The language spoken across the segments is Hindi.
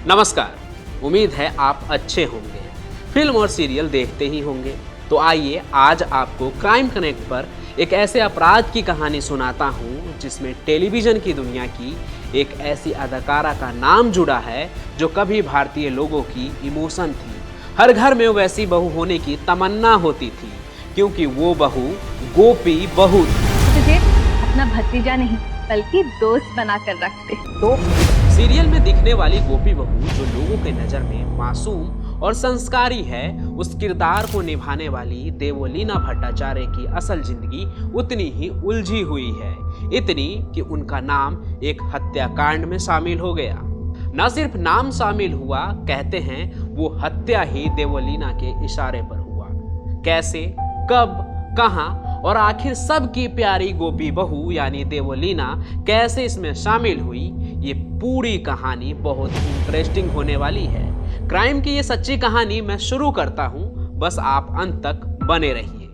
नमस्कार, उम्मीद है आप अच्छे होंगे। फिल्म और सीरियल देखते ही होंगे, तो आइए आज आपको क्राइम कनेक्ट पर एक ऐसे अपराध की कहानी सुनाता हूँ जिसमें टेलीविज़न की दुनिया की एक ऐसी अदाकारा का नाम जुड़ा है जो कभी भारतीय लोगों की इमोशन थी। हर घर में वैसी बहू होने की तमन्ना होती थी, क्योंकि वो बहू गोपी बहू थी। तुझे अपना भतीजा नहीं बल्कि दोस्त बनाकर रखते। तो सीरियल में दिखने वाली गोपी बहू जो लोगों के नज़र में मासूम और संस्कारी है, उस किरदार को निभाने वाली देवोलीना भट्टाचार्य की असल जिंदगी उतनी ही उलझी हुई है, इतनी कि उनका नाम एक हत्याकांड में शामिल हो गया। न सिर्फ नाम शामिल हुआ, कहते हैं वो हत्या ही देवोलीना के इशारे पर हुआ। कैसे, कब, कहां और आखिर सबकी प्यारी गोपी बहू यानी देवोलीना कैसे इसमें शामिल हुई, ये पूरी कहानी बहुत इंटरेस्टिंग होने वाली है। क्राइम की ये सच्ची कहानी मैं शुरू करता हूं, बस आप अंत तक बने रहिए।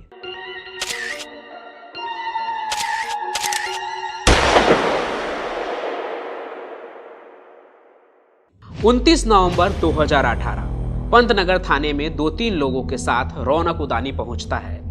29 नवंबर 2018 पंतनगर थाने में 2-3 लोगों के साथ रौनक उदानी पहुंचता है।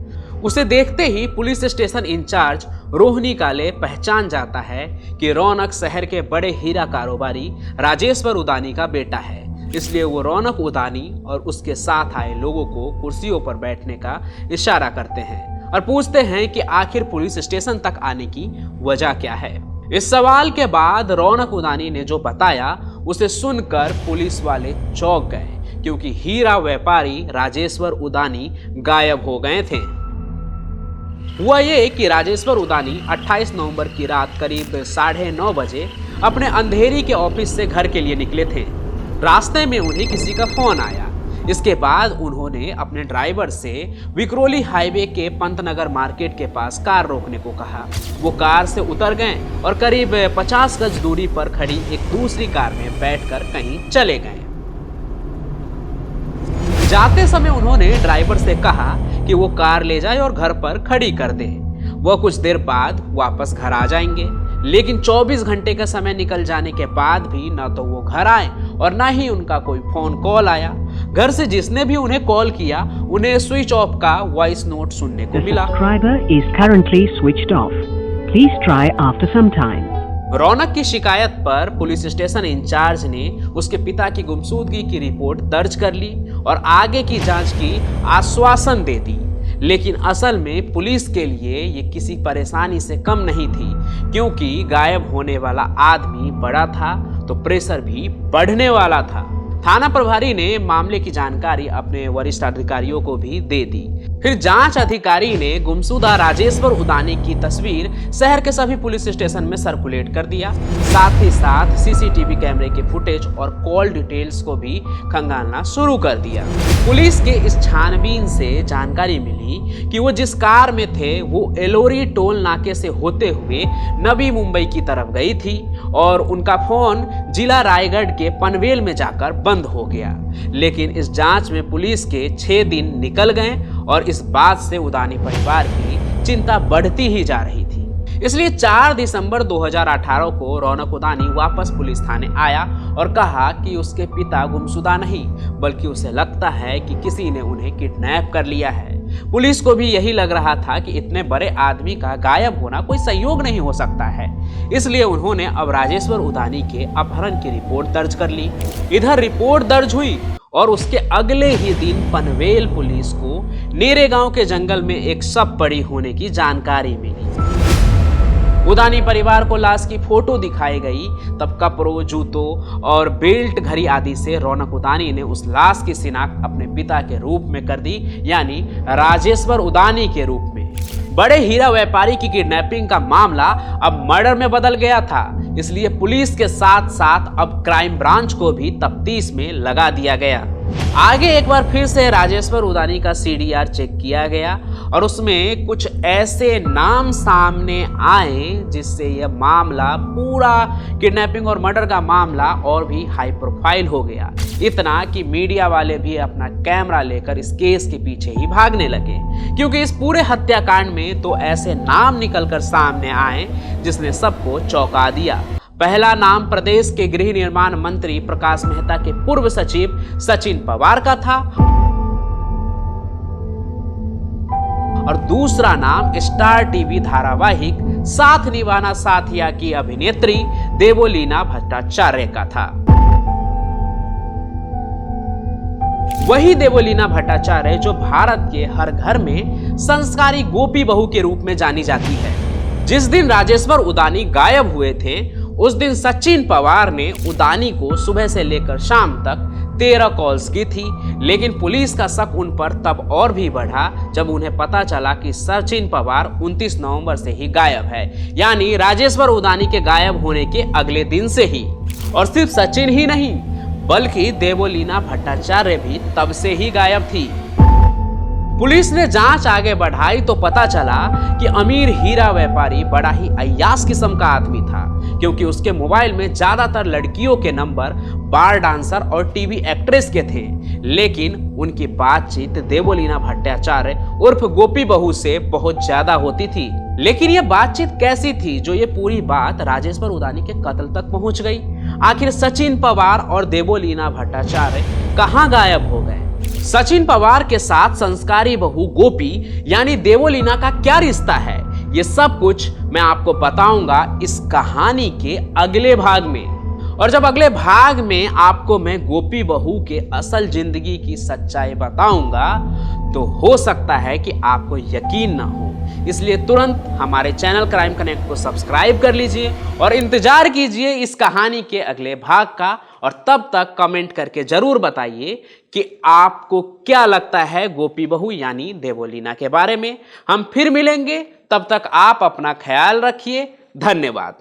उसे देखते ही पुलिस स्टेशन इंचार्ज रोहिणी काले पहचान जाता है कि रौनक शहर के बड़े हीरा कारोबारी राजेश्वर उदानी का बेटा है। इसलिए वो रौनक उदानी और उसके साथ आए लोगों को कुर्सियों पर बैठने का इशारा करते हैं और पूछते हैं कि आखिर पुलिस स्टेशन तक आने की वजह क्या है। इस सवाल के बाद रौनक उदानी ने जो बताया उसे सुनकर पुलिस वाले चौंक गए, क्योंकि हीरा व्यापारी राजेश्वर उदानी गायब हो गए थे। हुआ ये कि राजेश्वर उदानी 28 नवंबर की रात करीब 9:30 बजे अपने अंधेरी के ऑफिस से घर के लिए निकले थे। रास्ते में उन्हें किसी का फोन आया। इसके बाद उन्होंने अपने ड्राइवर से विक्रोली हाईवे के पंतनगर मार्केट के पास कार रोकने को कहा। वो कार से उतर गए और करीब 50 गज दूरी पर खड़ी एक दूसरी कार में बैठकर कहीं चले गए। जाते समय उन्होंने ड्राइवर से कहा कि वो कार ले जाए और घर पर खड़ी कर दे। वह कुछ देर बाद वापस घर आ जाएंगे, लेकिन 24 घंटे का समय निकल जाने के बाद भी ना तो वो घर आए और ना ही उनका कोई फोन कॉल आया। घर से जिसने भी उन्हें कॉल किया उन्हें स्विच ऑफ का वॉइस नोट सुनने को मिला। रौनक की शिकायत पर पुलिस स्टेशन इंचार्ज ने उसके पिता की गुमशुदगी की रिपोर्ट दर्ज कर ली और आगे की जांच की आश्वासन दे दी। लेकिन असल में पुलिस के लिए ये किसी परेशानी से कम नहीं थी, क्योंकि गायब होने वाला आदमी बड़ा था तो प्रेशर भी बढ़ने वाला था। थाना प्रभारी ने मामले की जानकारी अपने वरिष्ठ अधिकारियों को भी दे दी। फिर जांच अधिकारी ने गुमशुदा राजेश्वर उदानी की तस्वीर शहर के सभी पुलिस स्टेशन में सर्कुलेट कर दिया। साथ ही साथ सीसीटीवी कैमरे के फुटेज और कॉल डिटेल्स को भी खंगालना शुरू कर दिया। पुलिस के इस छानबीन से जानकारी मिली कि वो जिस कार में थे वो एलोरी टोल नाके से होते हुए नवी मुंबई की तरफ गई थी और उनका फोन जिला रायगढ़ के पनवेल में जाकर बंद हो गया। लेकिन इस जांच में पुलिस के 6 दिन निकल गए और इस बात से उदानी परिवार की चिंता बढ़ती ही जा रही थी। इसलिए 4 दिसंबर 2018 को रौनक उदानी वापस पुलिस थाने आया और कहा कि उसके पिता गुमशुदा नहीं, बल्कि उसे लगता है कि किसी ने उन्हें किडनैप कर लिया है। पुलिस को भी यही लग रहा था कि इतने बड़े आदमी का गायब होना कोई संयोग नहीं हो सकता है। इसलिए उन्होंने अब राजेश्वर उदानी के अपहरण की रिपोर्ट दर्ज कर ली। इधर रिपोर्ट दर्ज हुई और उसके अगले ही दिन पनवेल पुलिस को नेरे गांव के जंगल में एक शव पड़ी होने की जानकारी मिली। उदानी परिवार को लाश की फोटो दिखाई गई। तब कपड़ों, जूतों और बेल्ट, घड़ी आदि से रौनक उदानी ने उस लाश की शिनाख्त अपने पिता के रूप में कर दी, यानी राजेश्वर उदानी के रूप में। बड़े हीरा व्यापारी की किडनैपिंग का मामला अब मर्डर में बदल गया था, इसलिए पुलिस के साथ साथ अब क्राइम ब्रांच को भी तफ्तीश में लगा दिया गया। आगे एक बार फिर से राजेश्वर उदानी का सीडीआर चेक किया गया और उसमें कुछ ऐसे नाम सामने आए जिससे यह मामला, पूरा किडनैपिंग और मर्डर का मामला और भी हाई प्रोफाइल हो गया। इतना कि मीडिया वाले भी अपना कैमरा लेकर इस केस के पीछे ही भागने लगे, क्योंकि इस पूरे हत्याकांड में तो ऐसे नाम निकलकर सामने आए जिसने सबको चौंका दिया। पहला नाम प्रदेश के गृह निर्माण मंत्री प्रकाश मेहता के पूर्व सचिव सचिन पवार का था और दूसरा नाम स्टार टीवी धारावाहिक साथ निभाना साथिया की अभिनेत्री देवोलीना भट्टाचार्य का था। वही देवोलीना भट्टाचार्य जो भारत के हर घर में संस्कारी गोपी बहू के रूप में जानी जाती है। जिस दिन राजेश्वर उदानी गायब हुए थे उस दिन सचिन पवार ने उदानी को सुबह से लेकर शाम तक 13 कॉल्स की थी, लेकिन पुलिस का शक उन पर तब और भी बढ़ा जब उन्हें पता चला कि सचिन पवार 29 नवंबर से ही गायब है, यानी राजेश्वर उदानी के गायब होने के अगले दिन से ही। और सिर्फ सचिन ही नहीं बल्कि देवोलीना भट्टाचार्य भी तब से ही गायब थी। पुलिस ने जांच आगे बढ़ाई तो पता चला कि अमीर हीरा व्यापारी बड़ा ही अय्याश किस्म का आदमी था, क्योंकि उसके मोबाइल में ज्यादातर लड़कियों के नंबर बार डांसर और टीवी एक्ट्रेस के थे, लेकिन उनकी बातचीत देवोलीना भट्टाचार्य उर्फ गोपी बहू से बहुत ज्यादा होती थी। लेकिन यह बातचीत कैसी थी जो ये पूरी बात राजेश्वर उदानी के कत्ल तक पहुंच गई? आखिर सचिन पवार और देवोलीना भट्टाचार्य कहां गायब हो गए? सचिन पवार के साथ संस्कारी बहू गोपी यानी देवोलीना का क्या रिश्ता है? ये सब कुछ मैं आपको बताऊंगा इस कहानी के अगले भाग में। और जब अगले भाग में आपको मैं गोपी बहू के असल जिंदगी की सच्चाई बताऊंगा तो हो सकता है कि आपको यकीन ना हो, इसलिए तुरंत हमारे चैनल क्राइम कनेक्ट को सब्सक्राइब कर लीजिए और इंतजार कीजिए इस कहानी के अगले भाग का। और तब तक कमेंट करके जरूर बताइए कि आपको क्या लगता है गोपी बहू यानी देवोलीना के बारे में। हम फिर मिलेंगे, तब तक आप अपना ख्याल रखिए। धन्यवाद।